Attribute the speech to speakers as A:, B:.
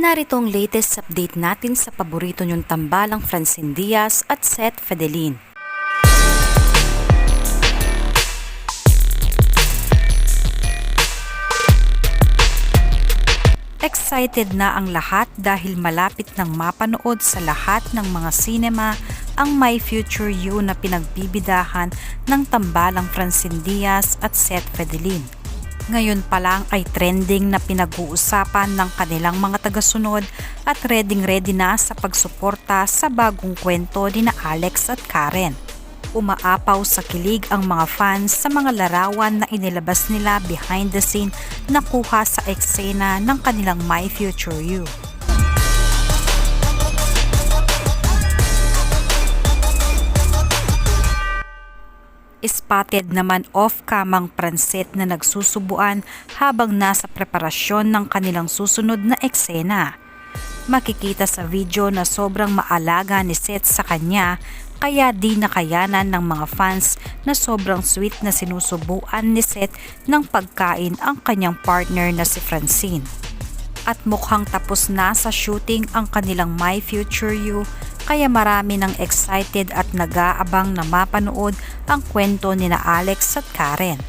A: Narito ang latest update natin sa paborito niyong tambalang Francine Diaz at Seth Fedelin. Excited na ang lahat dahil malapit nang mapanood sa lahat ng mga sinema ang My Future You na pinagbibidahan ng tambalang Francine Diaz at Seth Fedelin. Ngayon pa lang ay trending na pinag-uusapan ng kanilang mga tagasunod at ready na sa pagsuporta sa bagong kwento ni na Alex at Karen. Umaapaw sa kilig ang mga fans sa mga larawan na inilabas nila behind the scene na kuha sa eksena ng kanilang My Future You. Spotted naman off-camang pranset na nagsusubuan habang nasa preparasyon ng kanilang susunod na eksena. Makikita sa video na sobrang maalaga ni Seth sa kanya kaya di nakayanan ng mga fans na sobrang sweet na sinusubuan ni Seth ng pagkain ang kanyang partner na si Francine. At mukhang tapos na sa shooting ang kanilang My Future You kaya marami nang excited at nag-aabang na mapanood ang kwento ni na Alex at Karen.